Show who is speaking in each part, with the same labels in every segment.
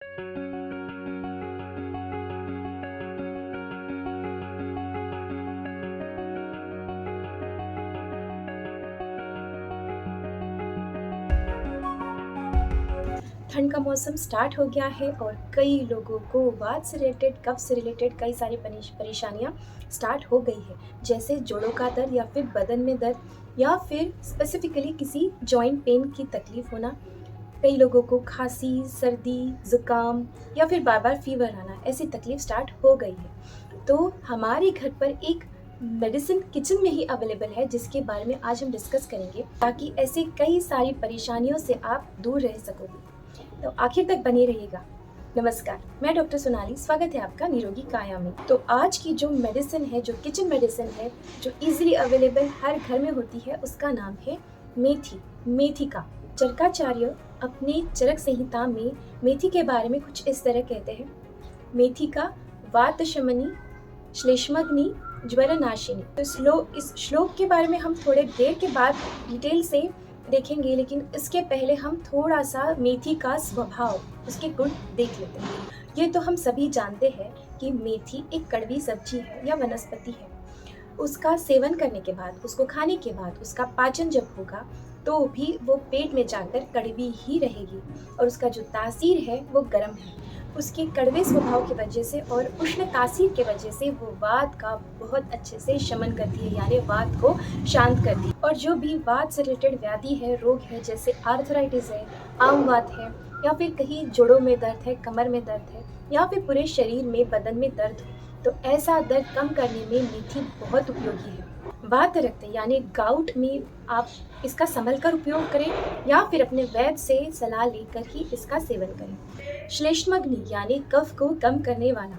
Speaker 1: ठंड का मौसम स्टार्ट हो गया है और कई लोगों को वात से रिलेटेड, कफ से रिलेटेड कई सारी परेशानियाँ स्टार्ट हो गई है। जैसे जोड़ों का दर्द या फिर बदन में दर्द या फिर स्पेसिफिकली किसी जॉइंट पेन की तकलीफ होना। कई लोगों को खांसी, सर्दी, ज़ुकाम या फिर बार-बार फ़ीवर आना, ऐसी तकलीफ स्टार्ट हो गई है। तो हमारे घर पर एक मेडिसिन किचन में ही अवेलेबल है जिसके बारे में आज हम डिस्कस करेंगे ताकि ऐसे कई सारी परेशानियों से आप दूर रह सकोगे। तो आखिर तक बने रहिएगा। नमस्कार, मैं डॉक्टर सोनाली, स्वागत है आपका निरोगी काया में। तो आज की जो मेडिसिन है, जो किचन मेडिसिन है, जो इजीली अवेलेबल हर घर में होती है, उसका नाम है मेथी, मेथिका। चरकाचार्य अपनी चरक संहिता में मेथी के बारे में कुछ इस तरह कहते हैं: मेथिका वातशमनी, श्लेष्मग्नि, ज्वरनाशिनी। तो इस श्लोक के बारे में हम थोड़े देर के बाद डिटेल से देखेंगे, लेकिन इसके पहले हम थोड़ा सा मेथी का स्वभाव, उसके गुण देख लेते हैं। ये तो हम सभी जानते हैं कि मेथी एक कड़वी सब्जी है या वनस्पति है। उसका सेवन करने के बाद, उसको खाने के बाद उसका पाचन जब होगा तो भी वो पेट में जाकर कड़वी ही रहेगी और उसका जो तासीर है वो गर्म है। उसके कड़वे स्वभाव की वजह से और उष्ण तासीर के वजह से वो वात का बहुत अच्छे से शमन करती है, यानी वात को शांत करती है। और जो भी वात से रिलेटेड व्याधि है, रोग है, जैसे आर्थराइटिस है, आम वात है, या फिर कहीं जोड़ों में दर्द है, कमर में दर्द है, या फिर पूरे शरीर में, बदन में दर्द हो, तो ऐसा दर्द कम करने में मेथी बहुत उपयोगी है। वात रक्त यानी गाउट में आप इसका संभल कर उपयोग करें या फिर अपने वैद्य से सलाह लेकर ही इसका सेवन करें। श्लेष्मग्नि यानी कफ को कम करने वाला।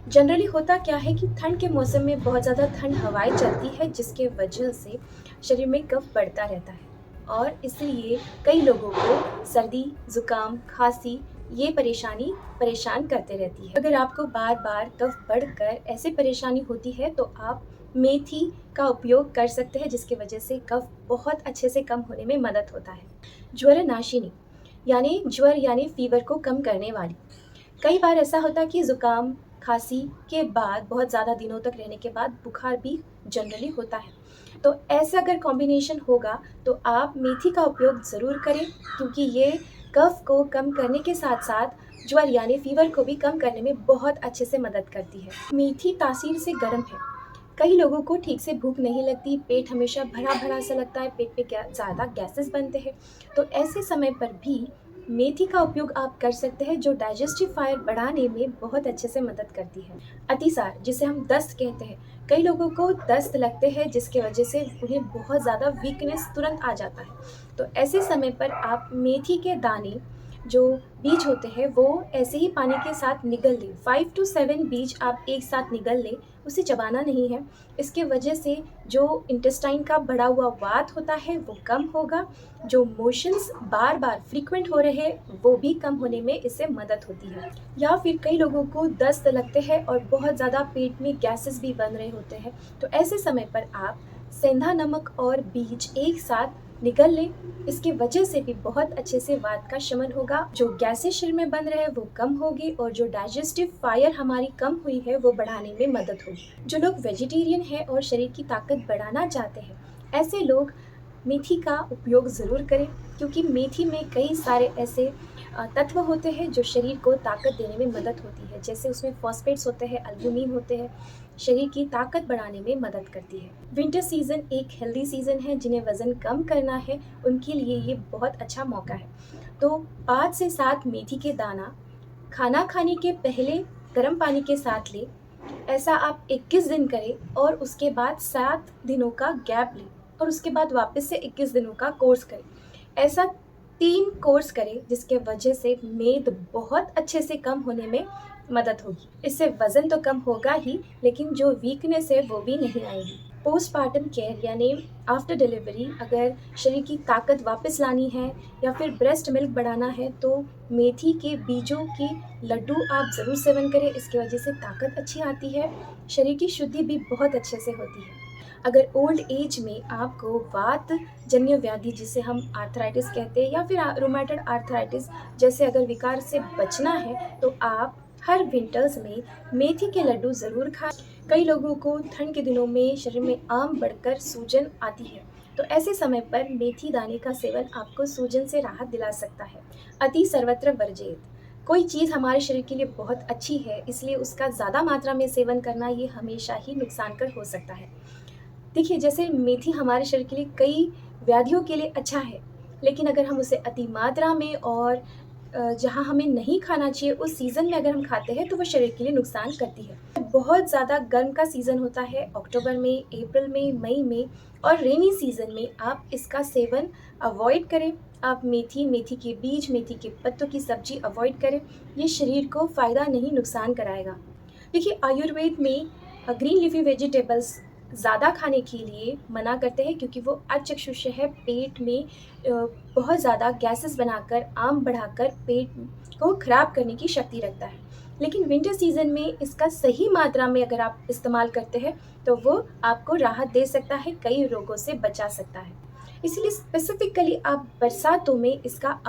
Speaker 1: जनरली होता क्या है कि ठंड के मौसम में बहुत ज़्यादा ठंड हवाएं चलती है, जिसके वजह से शरीर में कफ बढ़ता रहता है और इसलिए कई लोगों को सर्दी, ज़ुकाम, खांसी ये परेशानी परेशान करते रहती है। अगर आपको बार बार कफ बढ़कर ऐसे परेशानी होती है तो आप मेथी का उपयोग कर सकते हैं, जिसकी वजह से कफ बहुत अच्छे से कम होने में मदद होता है। ज्वरनाशिनी यानी ज्वर यानी फीवर को कम करने वाली। कई बार ऐसा होता है कि ज़ुकाम, खांसी के बाद बहुत ज़्यादा दिनों तक रहने के बाद बुखार भी जनरली होता है। तो ऐसा अगर कॉम्बिनेशन होगा तो आप मेथी का उपयोग ज़रूर करें, क्योंकि ये कफ को कम करने के साथ साथ ज्वर यानी फीवर को भी कम करने में बहुत अच्छे से मदद करती है। मेथी तासीर से गर्म है। कई लोगों को ठीक से भूख नहीं लगती, पेट हमेशा भरा भरा सा लगता है, पेट में ज़्यादा गैसेस बनते हैं। तो ऐसे समय पर भी मेथी का उपयोग आप कर सकते हैं, जो डाइजेस्टिव फायर बढ़ाने में बहुत अच्छे से मदद करती है। अतिसार, जिसे हम दस्त कहते हैं, कई लोगों को दस्त लगते हैं जिसके वजह से उन्हें बहुत ज़्यादा वीकनेस तुरंत आ जाता है। तो ऐसे समय पर आप मेथी के दाने, जो बीज होते हैं, वो ऐसे ही पानी के साथ निगल लें। 5 to 7 बीज आप एक साथ निगल लें, उसे चबाना नहीं है। इसके वजह से जो इंटेस्टाइन का बढ़ा हुआ वात होता है वो कम होगा, जो मोशंस बार बार फ्रीक्वेंट हो रहे हैं वो भी कम होने में इससे मदद होती है। या फिर कई लोगों को दस्त लगते हैं और बहुत ज़्यादा पेट में गैसेस भी बन रहे होते हैं, तो ऐसे समय पर आप सेंधा नमक और बीज एक साथ निगल लें। इसकी वजह से भी बहुत अच्छे से वात का शमन होगा, जो गैसेस शरीर में बन रहे हैं वो कम होगी और जो डाइजेस्टिव फायर हमारी कम हुई है वो बढ़ाने में मदद होगी। जो लोग वेजिटेरियन हैं और शरीर की ताकत बढ़ाना चाहते हैं, ऐसे लोग मेथी का उपयोग ज़रूर करें, क्योंकि मेथी में कई सारे ऐसे तत्व होते हैं जो शरीर को ताकत देने में मदद होती है। जैसे उसमें फॉस्फेट्स होते हैं, अल्बुमिन होते हैं, शरीर की ताकत बढ़ाने में मदद करती है। विंटर सीज़न एक हेल्दी सीज़न है। जिन्हें वज़न कम करना है उनके लिए ये बहुत अच्छा मौका है। तो 5 से 7 मेथी के दाना खाना खाने के पहले गर्म पानी के साथ लें। ऐसा आप 21 दिन करें और उसके बाद 7 दिनों का गैप लें और उसके बाद वापस से 21 दिनों का कोर्स करें। ऐसा 3 कोर्स करें, जिसके वजह से मेद बहुत अच्छे से कम होने में मदद होगी। इससे वज़न तो कम होगा ही, लेकिन जो वीकनेस है वो भी नहीं आएगी। पोस्टपार्टम केयर यानी आफ्टर डिलीवरी, अगर शरीर की ताकत वापस लानी है या फिर ब्रेस्ट मिल्क बढ़ाना है तो मेथी के बीजों की लड्डू आप ज़रूर सेवन करें। इसकी वजह से ताकत अच्छी आती है, शरीर की शुद्धि भी बहुत अच्छे से होती है। अगर ओल्ड एज में आपको वात जन्य व्याधि जिसे हम आर्थराइटिस कहते हैं या फिर रोमेटॉइड आर्थराइटिस जैसे अगर विकार से बचना है तो आप हर विंटर्स में मेथी के लड्डू ज़रूर खाएं। कई लोगों को ठंड के दिनों में शरीर में आम बढ़कर सूजन आती है, तो ऐसे समय पर मेथी दाने का सेवन आपको सूजन से राहत दिला सकता है। अति सर्वत्र वर्जित। कोई चीज़ हमारे शरीर के लिए बहुत अच्छी है, इसलिए उसका ज़्यादा मात्रा में सेवन करना ये हमेशा ही नुकसानकर हो सकता है। देखिए, जैसे मेथी हमारे शरीर के लिए कई व्याधियों के लिए अच्छा है, लेकिन अगर हम उसे अति मात्रा में और जहाँ हमें नहीं खाना चाहिए उस सीज़न में अगर हम खाते हैं तो वो शरीर के लिए नुकसान करती है। बहुत ज़्यादा गर्म का सीज़न होता है अक्टूबर में, अप्रैल में, मई में, और रेनी सीज़न में आप इसका सेवन अवॉइड करें। आप मेथी, मेथी के बीज, मेथी के पत्तों की सब्ज़ी अवॉइड करें। ये शरीर को फ़ायदा नहीं नुकसान कराएगा। देखिए, आयुर्वेद में ग्रीन लीफी वेजिटेबल्स ज़्यादा खाने के लिए मना करते हैं क्योंकि वो अचक्षुष है, पेट में बहुत ज़्यादा गैसेस बनाकर, आम बढ़ाकर पेट को ख़राब करने की शक्ति रखता है। लेकिन विंटर सीज़न में इसका सही मात्रा में अगर आप इस्तेमाल करते हैं तो वो आपको राहत दे सकता है, कई रोगों से बचा सकता है। इसीलिए स्पेसिफिकली आप बरसातों में इसका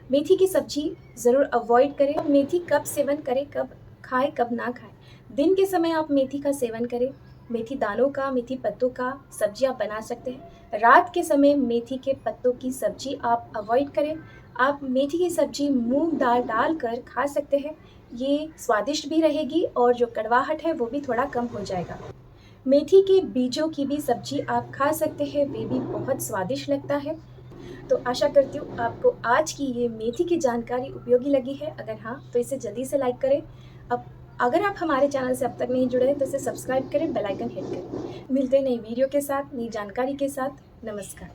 Speaker 1: मेथी की सब्जी ज़रूर अवॉइड करें। मेथी कब सेवन करें, कब खाएं, कब ना खाएं। दिन के समय आप मेथी का सेवन करें। मेथी दानों का, मेथी पत्तों का सब्जी आप बना सकते हैं। रात के समय मेथी के पत्तों की सब्जी आप अवॉइड करें। आप मेथी की सब्जी मूंग दाल डालकर खा सकते हैं। ये स्वादिष्ट भी रहेगी और जो कड़वाहट है वो भी थोड़ा कम हो जाएगा। मेथी के बीजों की भी सब्जी आप खा सकते हैं, वे भी बहुत स्वादिष्ट लगता है। तो आशा करती हूँ आपको आज की ये मेथी की जानकारी उपयोगी लगी है। अगर हाँ, तो इसे जल्दी से लाइक करें। अब अगर आप हमारे चैनल से अब तक नहीं जुड़े हैं तो इसे सब्सक्राइब करें, बेल आइकन हिट करें। मिलते हैं नई वीडियो के साथ, नई जानकारी के साथ। नमस्कार।